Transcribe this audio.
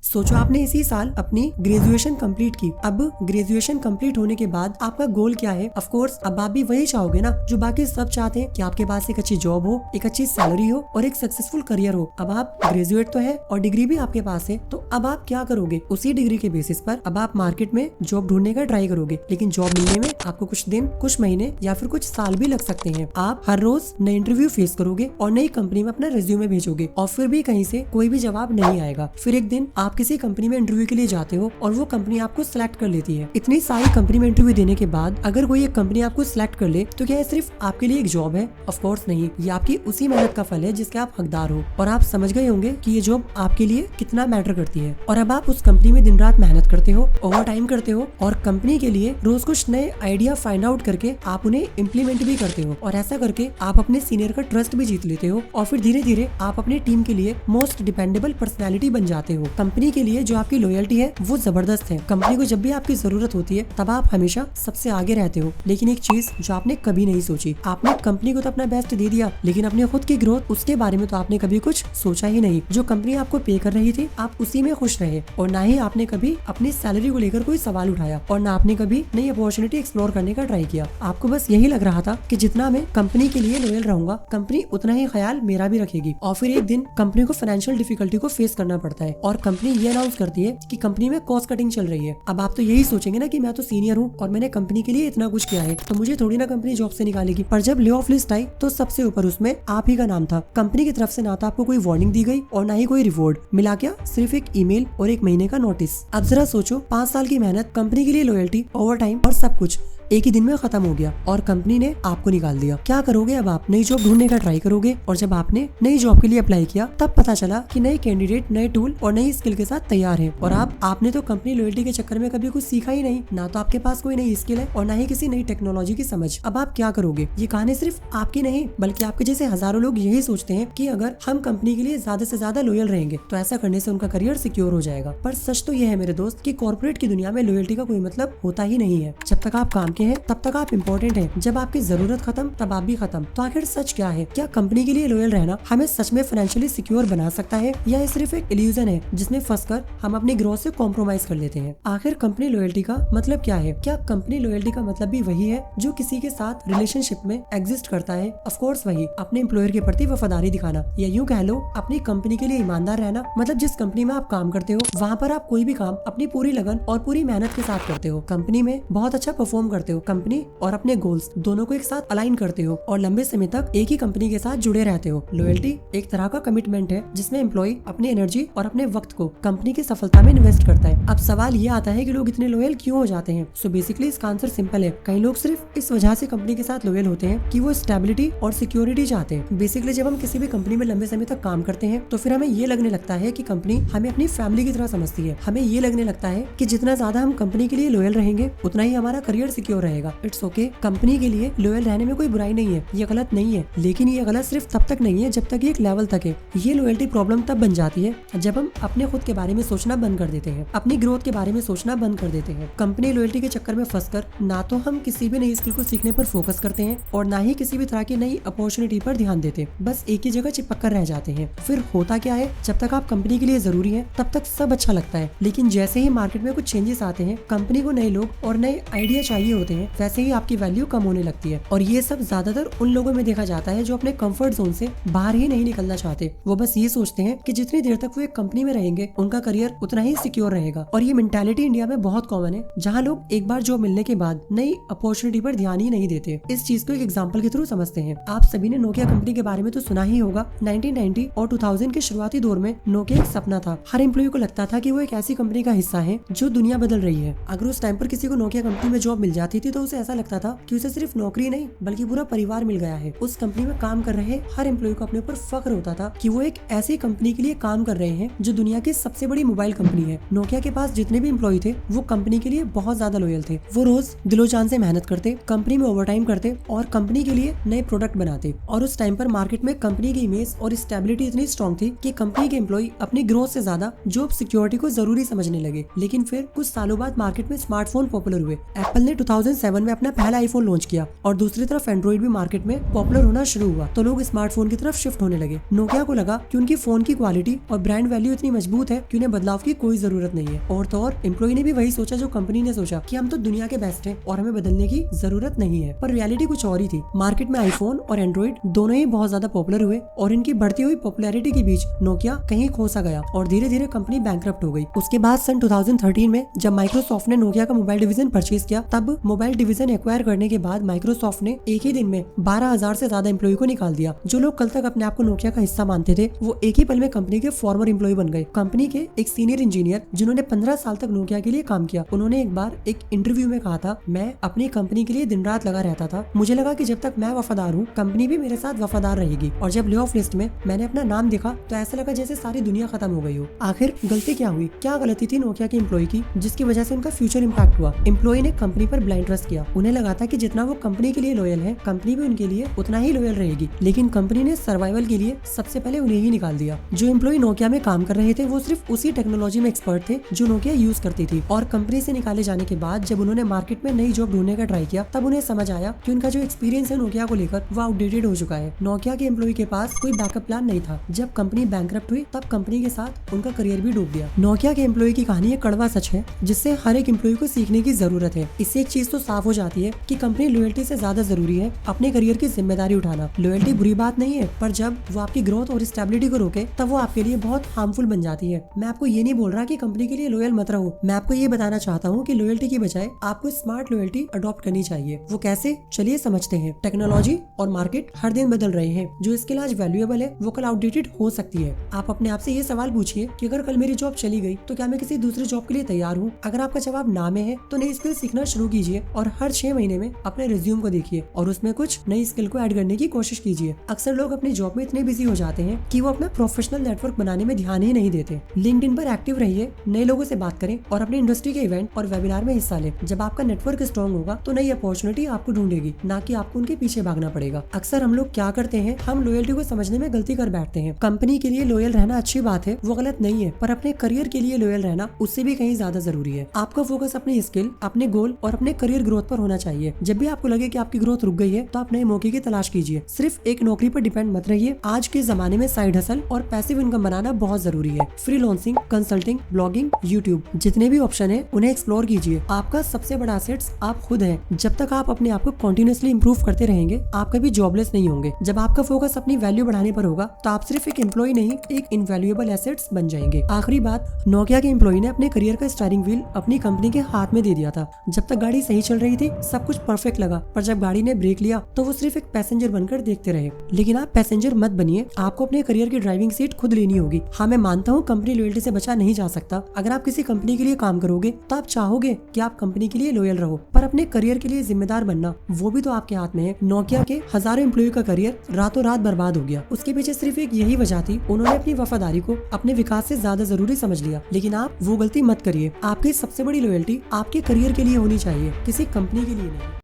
सोचो आपने इसी साल अपनी ग्रेजुएशन कंप्लीट की। अब ग्रेजुएशन कंप्लीट होने के बाद आपका गोल क्या है? ऑफ कोर्स अब आप भी वही चाहोगे ना जो बाकी सब चाहते हैं कि आपके पास एक अच्छी जॉब हो, एक अच्छी सैलरी हो और एक सक्सेसफुल करियर हो। अब आप ग्रेजुएट तो है और डिग्री भी आपके पास है, तो अब आप क्या करोगे? उसी डिग्री के बेसिस पर अब आप मार्केट में जॉब ढूंढने का ट्राई करोगे, लेकिन जॉब मिलने में आपको कुछ दिन, कुछ महीने या फिर कुछ साल भी लग सकते हैं। आप हर रोज नए इंटरव्यू फेस करोगे और नई कंपनी में अपना रिज्यूमे भेजोगे और फिर भी कहीं से कोई भी जवाब नहीं आएगा। फिर एक दिन आप किसी कंपनी में इंटरव्यू के लिए जाते हो और वो कंपनी आपको सिलेक्ट कर लेती है। इतनी सारी कंपनी में इंटरव्यू देने के बाद अगर कोई एक कंपनी आपको सिलेक्ट कर ले तो क्या ये सिर्फ आपके लिए एक जॉब है? ऑफ कोर्स नहीं, ये आपकी उसी मेहनत का फल है जिसके आप हकदार हो। और आप समझ गए होंगे कि ये जॉब आपके लिए कितना मैटर करती है। और अब आप उस कंपनी में दिन रात मेहनत करते हो, ओवर टाइम करते हो और कंपनी के लिए रोज कुछ नए आइडिया फाइंड आउट करके आप उन्हें इम्प्लीमेंट भी करते हो। और ऐसा करके आप अपने सीनियर का ट्रस्ट भी जीत लेते हो और फिर धीरे धीरे आप अपनी टीम के लिए मोस्ट डिपेंडेबल पर्सनैलिटी बन जाते हो। कंपनी के लिए जो आपकी लॉयल्टी है वो जबरदस्त है। कंपनी को जब भी आपकी जरूरत होती है तब आप हमेशा सबसे आगे रहते हो। लेकिन एक चीज जो आपने कभी नहीं सोची, आपने कंपनी को तो अपना बेस्ट दे दिया, लेकिन अपने खुद की ग्रोथ, उसके बारे में तो आपने कभी कुछ सोचा ही नहीं। जो कंपनी आपको पे कर रही थी आप उसी में खुश रहे और ना ही आपने कभी अपनी सैलरी को लेकर कोई सवाल उठाया और ना आपने कभी नई अपॉर्चुनिटी एक्सप्लोर करने का ट्राई किया। आपको बस यही लग रहा था कि जितना मैं कंपनी के लिए लॉयल रहूंगा कंपनी उतना ही ख्याल मेरा भी रखेगी। और फिर एक दिन कंपनी को फाइनेंशियल डिफिकल्टी को फेस करना पड़ता है और कंपनी ये अनाउंस करती है कि कंपनी में कॉस्ट कटिंग चल रही है। अब आप तो यही सोचेंगे ना कि मैं तो सीनियर हूँ और मैंने कंपनी के लिए इतना कुछ किया है तो मुझे थोड़ी ना कंपनी जॉब से निकालेगी। पर जब ले ऑफ लिस्ट आई तो सबसे ऊपर उसमें आप ही का नाम था। कंपनी की तरफ से ना तो आपको कोई वार्निंग दी गई और ना ही कोई रिवॉर्ड मिला, क्या सिर्फ एक ईमेल और एक महीने का नोटिस। अब जरा सोचो 5 साल की मेहनत, कंपनी के लिए लॉयल्टी, ओवर टाइम और सब कुछ एक ही दिन में खत्म हो गया और कंपनी ने आपको निकाल दिया। क्या करोगे? अब आप नई जॉब ढूंढने का ट्राई करोगे और जब आपने नई जॉब के लिए अप्लाई किया तब पता चला कि नए कैंडिडेट नए टूल और नई स्किल के साथ तैयार हैं और आपने तो कंपनी लॉयल्टी के चक्कर में कभी कुछ सीखा ही नहीं। ना तो आपके पास कोई नई स्किल है और ना ही किसी नई टेक्नोलॉजी की समझ। अब आप क्या करोगे? ये कहानी सिर्फ आपकी नहीं बल्कि आपके जैसे हजारों लोग यही सोचते हैं कि अगर हम कंपनी के लिए ज्यादा से ज्यादा लॉयल रहेंगे तो ऐसा करने से उनका करियर सिक्योर हो जाएगा। पर सच तो यह है मेरे दोस्त कि कॉर्पोरेट की दुनिया में लॉयल्टी का कोई मतलब होता ही नहीं है। जब तक आप काम के हैं तब तक आप इम्पोर्टेंट है, जब आपकी जरूरत खत्म तब आप भी खत्म। तो आखिर सच क्या है? क्या कंपनी के लिए लॉयल रहना हमें सच में फाइनेंशियली सिक्योर बना सकता है या ये सिर्फ एक इल्यूजन है जिसमें फंसकर हम अपनी ग्रोथ से कॉम्प्रोमाइज कर लेते हैं? आखिर कंपनी लॉयल्टी का मतलब क्या है? क्या कंपनी लॉयल्टी का मतलब भी वही है जो किसी के साथ रिलेशनशिप में एग्जिस्ट करता है? ऑफ कोर्स वही, अपने एम्प्लॉयर के प्रति वफादारी दिखाना या यूं कह लो अपनी कंपनी के लिए ईमानदार रहना। मतलब जिस कंपनी में आप काम करते हो वहाँ पर आप कोई भी काम अपनी पूरी लगन और पूरी मेहनत के साथ करते हो, कंपनी में बहुत अच्छा परफॉर्म करते हो, कंपनी और अपने गोल्स दोनों को एक साथ अलाइन करते हो और लंबे समय तक एक ही कंपनी के साथ जुड़े रहते हो। लॉयल्टी एक तरह का कमिटमेंट है जिसमें एम्प्लॉय अपनी एनर्जी और अपने वक्त को कंपनी की सफलता में इन्वेस्ट करता है। अब सवाल ये आता है कि लोग इतने लॉयल क्यों हो जाते हैं? सो बेसिकली इसका आंसर सिंपल है। कई लोग सिर्फ इस वजह से कंपनी के साथ लॉयल होते हैं कि वो स्टेबिलिटी और सिक्योरिटी चाहते हैं। बेसिकली जब हम किसी भी कंपनी में लंबे समय तक काम करते हैं तो फिर हमें ये लगने लगता है कि कंपनी हमें अपनी फैमिली की तरह समझती है। हमें ये लगने लगता है कि जितना ज्यादा हम कंपनी के लिए लॉयल रहेंगे उतना ही हमारा करियर सिक्योर रहेगा। इट्स ओके, कंपनी के लिए लॉयल रहने में कोई बुराई नहीं है, ये गलत नहीं है, लेकिन ये गलत सिर्फ तब तक नहीं है जब तक ये एक लेवल तक है। ये लॉयल्टी प्रॉब्लम तब बन जाती है जब हम अपने खुद के बारे में सोचना बंद कर देते हैं, अपनी ग्रोथ के बारे में सोचना बंद कर देते हैं। कंपनी लॉयल्टी के चक्कर में फंसकर ना तो हम किसी भी नई स्किल को सीखने पर फोकस करते हैं और ना ही किसी भी तरह की नई अपॉर्चुनिटी पर ध्यान देते, बस एक ही जगह चिपक कर रह जाते हैं। फिर होता क्या है, जब तक आप कंपनी के लिए जरूरी है तब तक सब अच्छा लगता है, लेकिन जैसे ही मार्केट में कुछ चेंजेस आते हैं, कंपनी को नए लोग और नए आइडिया चाहिए होते हैं, वैसे ही आपकी वैल्यू कम होने लगती है। और ये सब ज्यादातर उन लोगों में देखा जाता है जो अपने कंफर्ट जोन से बाहर ही नहीं निकलना चाहते। वो बस ये सोचते हैं कि जितनी देर तक वो एक कंपनी में रहेंगे उनका करियर उतना ही सिक्योर रहेगा। और ये मेंटालिटी इंडिया में बहुत कॉमन है, जहाँ लोग एक बार जॉब मिलने के बाद नई अपॉर्चुनिटी पर ध्यान ही नहीं देते। इस चीज को एक एग्जांपल के थ्रू समझते हैं। आप सभी ने नोकिया कंपनी के बारे में तो सुना ही होगा। 1990 और 2000 के शुरुआती दौर में नोकिया एक सपना था। हर एम्प्लॉय को लगता था कि वो एक ऐसी कंपनी का हिस्सा है जो दुनिया बदल रही है। अगर उस टाइम पर किसी को नोकिया कंपनी में जॉब मिल जाती थी तो उसे ऐसा लगता था कि उसे सिर्फ नौकरी नहीं बल्कि पूरा परिवार मिल गया है। उस कंपनी में काम कर रहे हर एम्प्लॉय को अपने ऊपर फख्र होता था कि वो एक ऐसी कंपनी के लिए काम कर रहे हैं जो दुनिया की सबसे बड़ी मोबाइल कंपनी है। नोकिया के पास जितने भी एम्प्लॉय थे वो कंपनी के लिए बहुत ज्यादा लॉयल थे। वो रोज दिलो जान से मेहनत करते, कंपनी में ओवरटाइम करते और कंपनी के लिए नए प्रोडक्ट बनाते। और उस टाइम पर मार्केट में कंपनी की इमेज और स्टेबिलिटी इतनी स्ट्रॉन्ग थी कि कंपनी के एम्प्लॉय अपनी ग्रोथ से ज्यादा जॉब सिक्योरिटी को जरूरी समझने लगे। लेकिन फिर कुछ सालों बाद मार्केट में स्मार्टफोन पॉपुलर हुए। एप्पल ने 2007 में अपना पहला आईफोन लॉन्च किया और दूसरी तरफ एंड्रॉइड भी मार्केट में पॉपुलर होना शुरू हुआ तो लोग स्मार्टफोन की तरफ शिफ्ट होने लगे। नोकिया को लगा कि उनकी फोन की क्वालिटी और ब्रांड वैल्यू इतनी मजबूत है कि उन्हें बदलाव की कोई जरूरत नहीं है। और तो और एम्प्लॉय ने भी वही सोचा जो कंपनी ने सोचा कि हम तो दुनिया के बेस्ट हैं और हमें बदलने की जरूरत नहीं है। पर रियलिटी कुछ और ही थी। मार्केट में आईफोन और एंड्रॉइड दोनों ही बहुत ज्यादा पॉपुलर हुए और इनकी बढ़ती हुई पॉपुलैरिटी के बीच नोकिया कहीं खो सा गया और धीरे धीरे कंपनी बैंकरप्ट हो गई। उसके बाद सन 2013 में जब माइक्रोसॉफ्ट ने नोकिया का मोबाइल डिवीजन परचेज किया, तब मोबाइल डिवीजन एक्वायर करने के बाद माइक्रोसॉफ्ट ने एक ही दिन में 12,000 से ज्यादा एम्प्लॉय को निकाल दिया। जो लोग कल तक अपने आप को नोकिया का हिस्सा मानते थे वो एक ही पल में कंपनी के फॉर्मर एम्प्लॉय बन गए। कंपनी के एक सीनियर इंजीनियर जिन्होंने 15 साल तक नोकिया के लिए काम किया, उन्होंने एक बार एक इंटरव्यू में कहा था, मैं अपनी कंपनी के लिए दिन रात लगा रहता था। मुझे लगा कि जब तक मैं वफादार हूँ कंपनी भी मेरे साथ वफादार रहेगी। और जब ले ऑफ लिस्ट में मैंने अपना नाम देखा तो ऐसा लगा जैसे सारी दुनिया खत्म हो गई हो। आखिर गलती क्या हुई? क्या गलती थी नोकिया के एम्प्लॉय की जिसकी वजह से उनका फ्यूचर इम्पैक्ट हुआ? एम्प्लॉय ने कंपनी पर ब्लाइंड ट्रस्ट किया। उन्हें लगा था कि जितना वो कंपनी के लिए लॉयल है कंपनी भी उनके लिए उतना ही लॉयल रहेगी, लेकिन कंपनी ने सर्वाइवल के लिए सबसे पहले उन्हें ही निकाल दिया। जो एम्प्लॉय नोकिया में काम कर रहे थे वो सिर्फ उसी टेक्नोलॉजी में एक्सपर्ट थे जो नोकिया यूज करती थी। और कंपनी से निकाले जाने के बाद जब उन्होंने मार्केट में नई जॉब ढूंढने का ट्राई किया तब उन्हें समझ आया कि उनका जो एक्सपीरियंस है नोकिया को लेकर वो आउटडेटेड हो चुका है। नोकिया के एम्प्लॉय के पास कोई बैकअप प्लान नहीं था। जब कंपनी बैंकरप्ट हुई तब कंपनी के साथ उनका करियर भी डूब गया। नोकिया के एम्प्लॉय की कहानी एक कड़वा सच है जिससे हर एक एम्प्लॉय को सीखने की जरूरत है। इससे एक चीज तो साफ हो जाती है कि कंपनी लॉयल्टी से ज्यादा जरूरी है अपने करियर की जिम्मेदारी उठाना। लॉयल्टी बुरी बात नहीं है, पर जब वो आपकी ग्रोथ और स्टेबिलिटी को रोके तब वो आपके लिए बहुत हार्मफुल बन जाती है। मैं आपको ये नहीं बोल रहा कि कंपनी के लिए लॉयल मत रहो, मैं आपको ये बताना चाहता हूँ कि लॉयल्टी की बजाय आपको स्मार्ट लॉयल्टी अडॉप्ट करनी चाहिए। वो कैसे, चलिए समझते हैं। टेक्नोलॉजी और मार्केट हर दिन बदल रहे हैं। जो स्किल आज वैल्यूएबल है वो कल आउटडेटेड हो सकती है। आप अपने आप से ये सवाल पूछिए कि अगर कल मेरी जॉब चली गई तो क्या मैं किसी दूसरी जॉब के लिए तैयार हूँ? अगर आपका जवाब ना में है तो नई स्किल सीखना शुरू कीजिए और हर 6 महीने में अपने रिज्यूम को देखिए और उसमें कुछ नई स्किल को ऐड करने की कोशिश कीजिए। अक्सर लोग अपनी जॉब में इतने बिजी हो जाते हैं कि वो अपना प्रोफेशनल नेटवर्क बनाने में ध्यान ही नहीं देते। लिंक्डइन पर एक्टिव रहिए, नए लोगों से बात करें और अपने इंडस्ट्री के इवेंट और वेबिनार में हिस्सा लें। जब आपका नेटवर्क स्ट्रॉन्ग होगा तो नई अपॉर्चुनिटी आपको ढूंढेगी, ना कि आपको उनके पीछे भागना पड़ेगा। अक्सर हम लोग क्या करते हैं, हम लॉयल्टी को समझने में गलती कर बैठते हैं। कंपनी के लिए लॉयल रहना अच्छी बात है, वो गलत नहीं है, पर अपने करियर के लिए लॉयल रहना उससे भी कहीं ज्यादा जरूरी है। आपका फोकस अपनी स्किल, अपने गोल और अपने करियर ग्रोथ पर होना चाहिए। जब भी आपको लगे कि आपकी ग्रोथ रुक गई है तो आप नए मौके की तलाश कीजिए। सिर्फ एक नौकरी पर डिपेंड मत रहिए। आज के जमाने में साइड हसल और पैसिव इनकम बनाना बहुत जरूरी है। फ्रीलांसिंग, कंसल्टिंग, ब्लॉगिंग, यूट्यूब, जितने भी ऑप्शन है उन्हें एक्सप्लोर कीजिए। आपका सबसे बड़ा एसेट्स आप खुद हैं। जब तक आप अपने आप को कॉन्टिन्यूसली इंप्रूव करते रहेंगे आप कभी जॉबलेस नहीं होंगे। जब आपका फोकस अपनी वैल्यू बढ़ाने पर होगा तो आप सिर्फ एक एम्प्लॉय नहीं, एक इनवैल्यूएबल एसेट्स बन जाएंगे। आखिरी बात, नोकिया के एम्प्लॉय ने अपने करियर का स्टीयरिंग व्हील अपनी कंपनी के हाथ में दे दिया था। जब तक गाड़ी सही चल रही थी सब कुछ परफेक्ट लगा, पर जब गाड़ी ने ब्रेक लिया तो वो सिर्फ एक पैसेंजर बनकर देखते रहे। लेकिन आप पैसेंजर मत बनिए, आपको अपने करियर की ड्राइविंग सीट खुद लेनी होगी। हाँ, मैं मानता हूँ कंपनी लॉयल्टी से बचा नहीं जा सकता। अगर आप किसी कंपनी के लिए काम करोगे तो आप चाहोगे कि आप कंपनी के लिए लॉयल रहो, पर अपने करियर के लिए जिम्मेदार बनना वो भी तो आपके हाथ में है। नोकिया के हजारों एम्प्लॉय का करियर रातों रात बर्बाद हो गया। उसके पीछे सिर्फ एक यही वजह थी, उन्होंने अपनी वफादारी को अपने विकास से ज्यादा जरूरी समझ लिया। लेकिन आप वो गलती मत करिए। आपकी सबसे बड़ी लॉयल्टी आपके करियर के लिए होनी चाहिए, किसी कंपनी के लिए नहीं।